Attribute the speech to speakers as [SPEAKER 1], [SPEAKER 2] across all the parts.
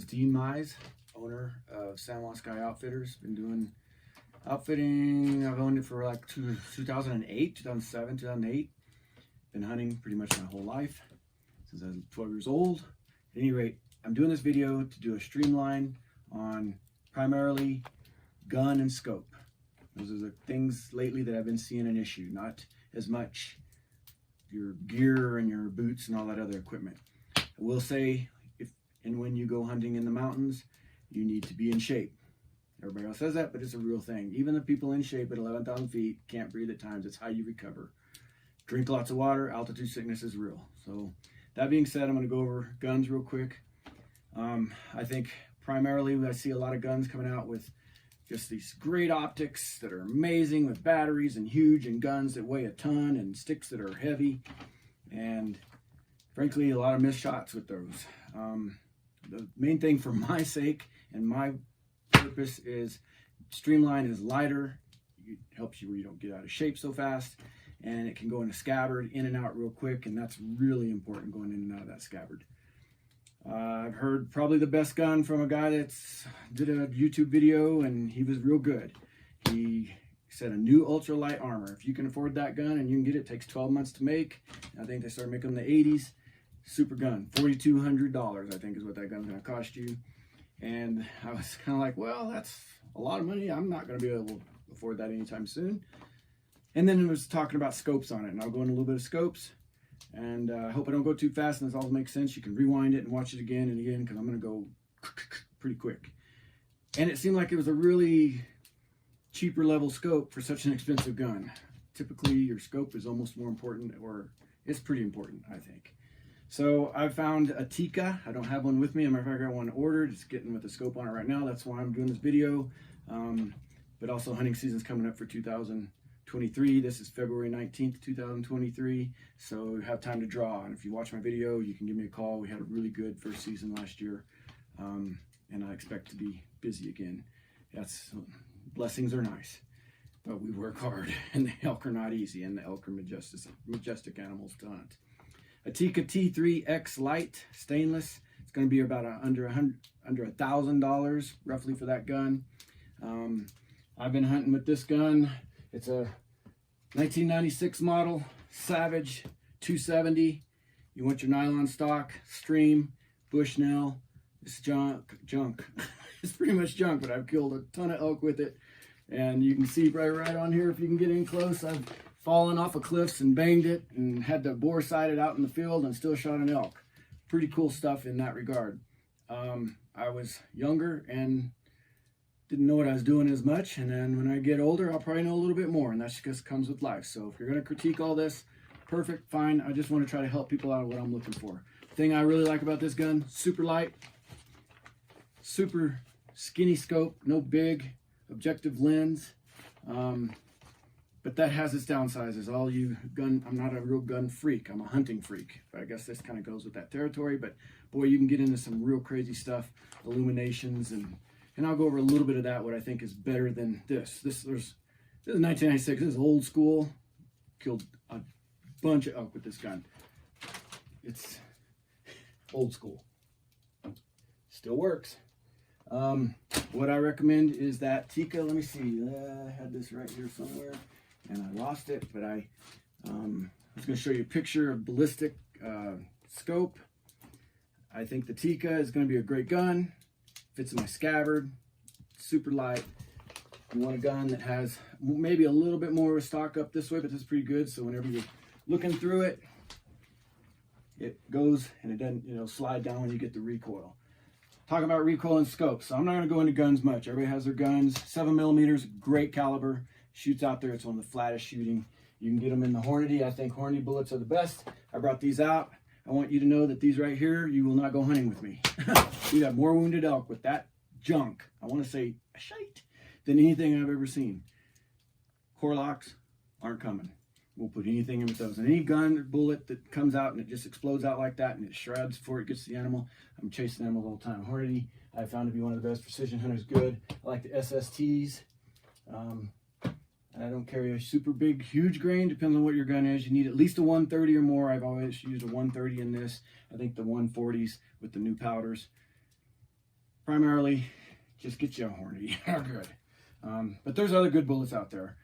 [SPEAKER 1] is Dean Mize, owner of Juan Sky Outfitters. Been doing outfitting, I've owned it for like 2008, 2007, 2008. Been hunting pretty much my whole life, since I was 12 years old. At any rate, I'm doing this video to do a streamline on primarily gun and scope. Those are the things lately that I've been seeing an issue, not as much your gear and your boots and all that other equipment. I will say, if and when you go hunting in the mountains, you need to be in shape. Everybody else says that, but it's a real thing. Even the people in shape at 11,000 feet can't breathe at times. It's how you recover. Drink lots of water. Altitude sickness is real. So that being said, I'm going to go over guns real quick. I think primarily I see a lot of guns coming out with just these great optics that are amazing, with batteries and huge, and guns that weigh a ton, and sticks that are heavy, and frankly a lot of missed shots with those. The main thing for my sake and my purpose is streamline is lighter. It helps you where you don't get out of shape so fast, and it can go in a scabbard in and out real quick, and that's really important, going in and out of that scabbard. I've heard probably the best gun from a guy that's did a YouTube video, and he was real good. He said a new ultralight armor. If you can afford that gun and you can get it, it takes 12 months to make. I think they started making them in the 80s. Super gun, $4,200 I think is what that gun's going to cost you. And I was kind of like, well, that's a lot of money. I'm not going to be able to afford that anytime soon. And then it was talking about scopes on it, and I'll go into a little bit of scopes. And I hope I don't go too fast and this all makes sense. You can rewind it and watch it again and again, because I'm going to go pretty quick. And it seemed like it was a really cheaper level scope for such an expensive gun. Typically your scope is almost more important, or it's pretty important, I think. So I found a Tikka. I don't have one with me. As a matter of fact, I got one ordered. It's getting with the scope on it right now. That's why I'm doing this video. But also hunting season's coming up for 2023. This is February 19th, 2023. So we have time to draw. And if you watch my video, you can give me a call. We had a really good first season last year. And I expect to be busy again. Blessings are nice, but we work hard, and the elk are not easy, and the elk are majestic animals to hunt. A Tikka T3X Light stainless. It's going to be about under $1,000 roughly for that gun. I've been hunting with this gun. It's a 1996 model Savage 270. You want your nylon stock, stream, Bushnell. It's junk. It's pretty much junk, but I've killed a ton of elk with it. And you can see right on here, if you can get in close, I've fallen off of cliffs and banged it and had to bore sight it out in the field and still shot an elk. Pretty cool stuff in that regard. I was younger and didn't know what I was doing as much, and then when I get older, I'll probably know a little bit more, and that just comes with life. So if you're going to critique all this, perfect, fine. I just want to try to help people out with what I'm looking for. The thing I really like about this gun, super light, super skinny scope, no big objective lens. But that has its downsides. I'm not a real gun freak. I'm a hunting freak. I guess this kind of goes with that territory. But boy, you can get into some real crazy stuff, illuminations, and I'll go over a little bit of that. What I think is better than this. This is 1996. This is old school. Killed a bunch of elk with this gun. It's old school. Still works. What I recommend is that Tikka. Let me see. I had this right here somewhere, and I lost it, but I was going to show you a picture of ballistic scope. I think the Tikka is going to be a great gun. Fits in my scabbard, super light. You want a gun that has maybe a little bit more of a stock up this way, but this is pretty good. So whenever you're looking through it, it goes and it doesn't, slide down when you get the recoil. Talking about recoil and scope, so I'm not going to go into guns much. Everybody has their guns. 7mm, great caliber, shoots out there. It's one of the flattest shooting. You can get them in the Hornady. I think Hornady bullets are the best. I brought these out. I want you to know that these right here, you will not go hunting with me. We have more wounded elk with that junk, I want to say shite, than anything I've ever seen. Core locks aren't coming. We'll put anything in with those. And any gun or bullet that comes out and it just explodes out like that and it shreds before it gets to the animal, I'm chasing animals all the time. Hornady, I found to be one of the best precision hunters. Good. I like the SSTs. I don't carry a super big, huge grain. Depends on what your gun is. You need at least a 130 or more. I've always used a 130 in this. I think the 140s with the new powders primarily just get you a Hornady. They're good. But there's other good bullets out there.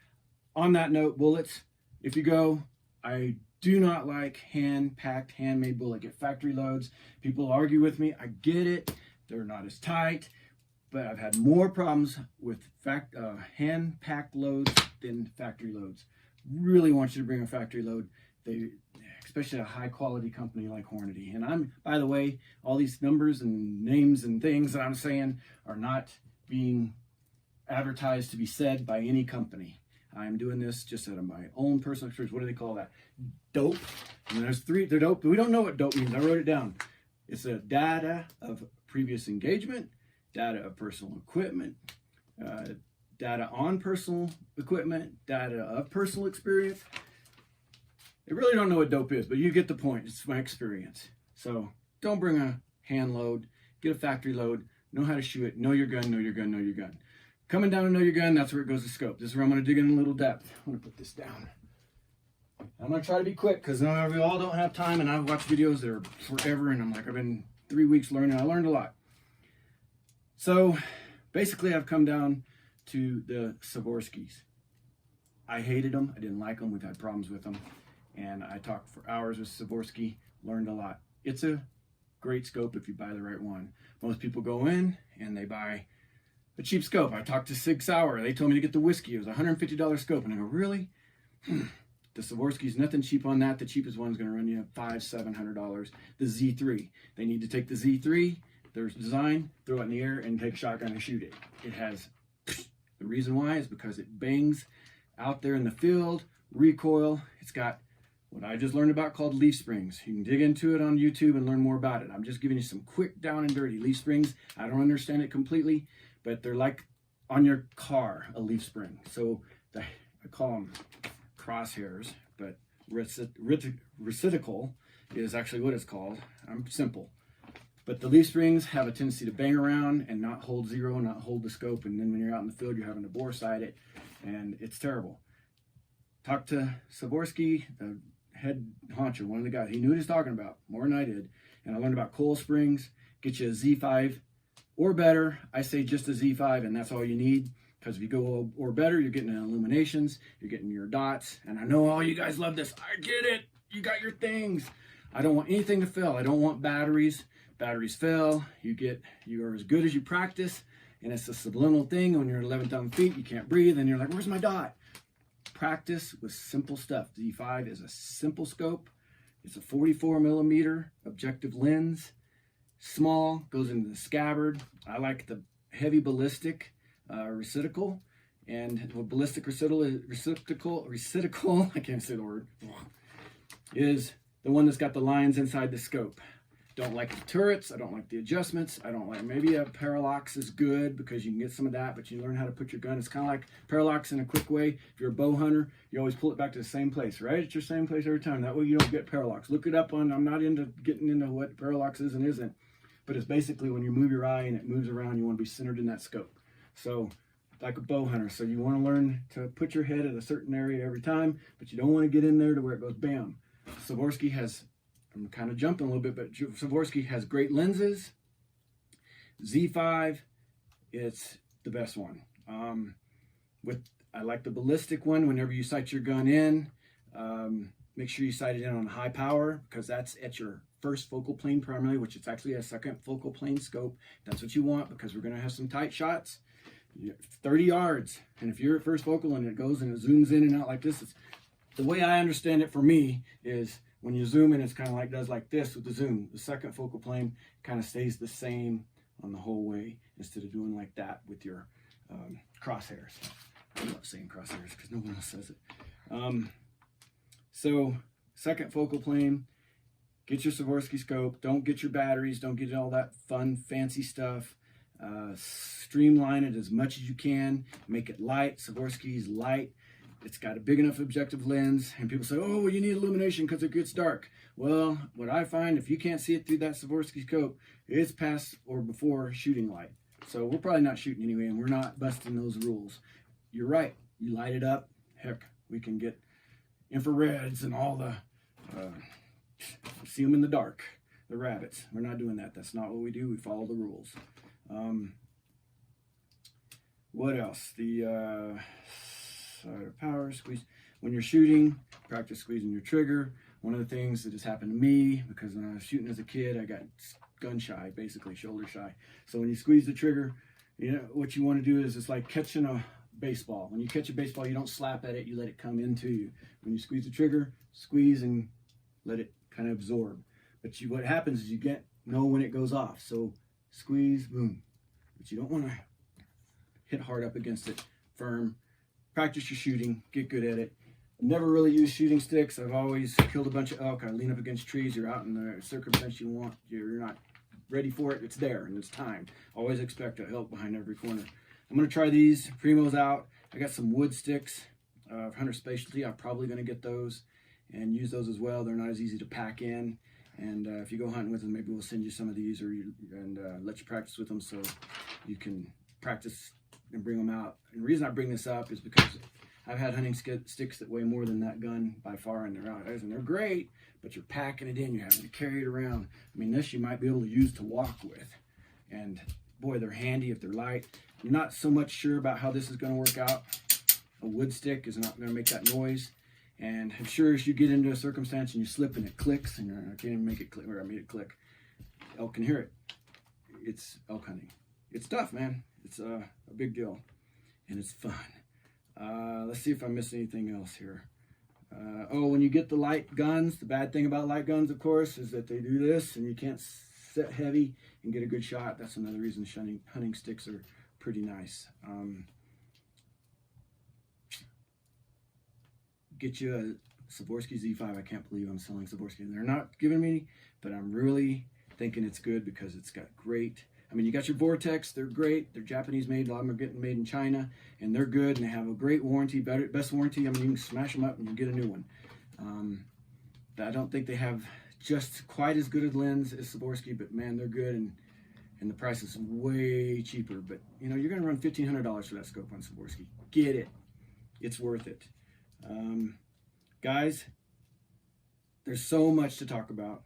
[SPEAKER 1] On that note, bullets, if you go, I do not like hand-packed, handmade bullet. Get factory loads. People argue with me. I get it. They're not as tight. But I've had more problems with hand-packed loads than factory loads. Really want you to bring a factory load. Especially a high-quality company like Hornady. And I'm, by the way, all these numbers and names and things that I'm saying are not being advertised to be said by any company. I'm doing this just out of my own personal experience. What do they call that? Dope. And there's three. They're dope. But we don't know what dope means. I wrote it down. It's a data of previous engagement, data of personal equipment, data on personal equipment, data of personal experience. I really don't know what dope is, but you get the point. It's my experience. So don't bring a hand load. Get a factory load. Know how to shoot it. Know your gun. Know your gun. Know your gun. Coming down to know your gun, that's where it goes to scope. This is where I'm going to dig in a little depth. I'm going to put this down. I'm going to try to be quick because we all don't have time, and I've watched videos that are forever, and I've been 3 weeks learning. I learned a lot. So basically, I've come down to the Savorskis. I hated them. I didn't like them. We've had problems with them. And I talked for hours with Savorsky, learned a lot. It's a great scope if you buy the right one. Most people go in and they buy a cheap scope. I talked to Sig Sauer. They told me to get the whiskey. It was a $150 scope. And I go, really? The Savorsky's nothing cheap on that. The cheapest one's going to run you $500-700. The Z3. They need to take the Z3, their design, throw it in the air, and take a shotgun and shoot it. It has, the reason why is because it bangs out there in the field, recoil. It's got what I just learned about called leaf springs. You can dig into it on YouTube and learn more about it. I'm just giving you some quick down and dirty. Leaf springs, I don't understand it completely, but they're like on your car, a leaf spring. So I call them crosshairs, but reciprocal is actually what it's called. I'm simple. But the leaf springs have a tendency to bang around and not hold zero, not hold the scope. And then when you're out in the field, you're having to bore sight it, and it's terrible. Talked to Savorsky, the head honcho, one of the guys. He knew what he was talking about, more than I did. And I learned about coil springs. Get you a Z5 or better. I say just a Z5, and that's all you need. Because if you go or better, you're getting illuminations, you're getting your dots. And I know all you guys love this. I get it. You got your things. I don't want anything to fail. I don't want batteries. Batteries fail. You are as good as you practice. And it's a subliminal thing. When you're at 11,000 feet, you can't breathe. And you're like, where's my dot? Practice with simple stuff. The Z5 is a simple scope. It's a 44 millimeter objective lens. Small, goes into the scabbard. I like the heavy ballistic reciprocal. And what ballistic reciprocal, I can't say the word, is the one that's got the lines inside the scope. Don't like the turrets. I don't like the adjustments. I don't like, maybe a parallax is good because you can get some of that, but you learn how to put your gun. It's kind of like parallax in a quick way. If you're a bow hunter, you always pull it back to the same place, right? It's your same place every time. That way you don't get parallax. Look it up on, I'm not into getting into what parallax is and isn't, but it's basically when you move your eye and it moves around, you want to be centered in that scope. So like a bow hunter. So you want to learn to put your head at a certain area every time, but you don't want to get in there to where it goes bam. Savorsky has, I'm kind of jumping a little bit, but Savorsky has great lenses. Z5, it's the best one. I like the ballistic one. Whenever you sight your gun in, make sure you sight it in on high power because that's at your first focal plane primarily, which it's actually a second focal plane scope. That's what you want because we're going to have some tight shots. 30 yards, and if you're at first focal and it goes and it zooms in and out like this, it's, the way I understand it for me is when you zoom in, it's kind of like does like this with the zoom. The second focal plane kind of stays the same on the whole way instead of doing like that with your crosshairs. I love saying crosshairs because no one else says it. So second focal plane, get your Savorsky scope. Don't get your batteries. Don't get all that fun, fancy stuff. Streamline it as much as you can. Make it light. Savorsky's light. It's got a big enough objective lens, and people say, oh, well, you need illumination because it gets dark. Well, what I find, if you can't see it through that Savorsky scope, it's past or before shooting light. So we're probably not shooting anyway, and we're not busting those rules. You're right. You light it up. Heck, we can get infrareds and all the, see them in the dark, the rabbits. We're not doing that. That's not what we do. We follow the rules. What else? The power squeeze. When you're shooting, practice squeezing your trigger. One of the things that has happened to me, because when I was shooting as a kid, I got gun shy, basically shoulder shy. So when you squeeze the trigger, you know what you want to do is it's like catching a baseball. When you catch a baseball, you don't slap at it, you let it come into you. When you squeeze the trigger, squeeze and let it kind of absorb. But what happens is you know when it goes off. So squeeze, boom. But you don't want to hit hard up against it, firm. Practice your shooting, get good at it. Never really use shooting sticks. I've always killed a bunch of elk. I lean up against trees. You're out in the circumference you want. You're not ready for it. It's there and it's time. Always expect a elk behind every corner. I'm going to try these Primos out. I got some wood sticks, Hunter Specialty. I'm probably going to get those and use those as well. They're not as easy to pack in. And if you go hunting with them, maybe we'll send you some of these and let you practice with them so you can practice and bring them out. And the reason I bring this up is because I've had hunting sticks that weigh more than that gun by far, and they're out, and they're great, but you're packing it in, you're having to carry it around. I mean, this you might be able to use to walk with, and boy, they're handy if they're light. You're not so much sure about how this is going to work out. A wood stick is not going to make that noise, and I'm sure as you get into a circumstance and you slip and it clicks, and I can't even make it click, or I made it click. Elk can hear it. It's elk hunting. It's tough, man. It's a big deal, and it's fun. Let's see if I missed anything else here. When you get the light guns, the bad thing about light guns, of course, is that they do this and you can't set heavy and get a good shot. That's another reason hunting sticks are pretty nice. Get you a Swarovski Z5. I can't believe I'm selling Swarovski. They're not giving me, but I'm really thinking it's good because it's got great. I mean, you got your Vortex, they're great. They're Japanese made, a lot of them are getting made in China, and they're good, and they have a great warranty, best warranty. I mean, you can smash them up and you get a new one. I don't think they have just quite as good a lens as Swarovski, but man, they're good, and the price is way cheaper. But, you know, you're going to run $1,500 for that scope on Swarovski. Get it. It's worth it. Guys, there's so much to talk about.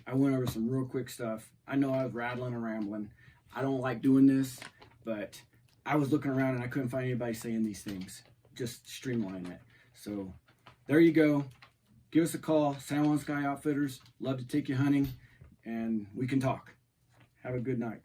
[SPEAKER 1] I went over some real quick stuff. I know I was rattling and rambling. I don't like doing this, but I was looking around and I couldn't find anybody saying these things. Just streamline it. So there you go. Give us a call, Juan Sky Outfitters. Love to take you hunting, and we can talk. Have a good night.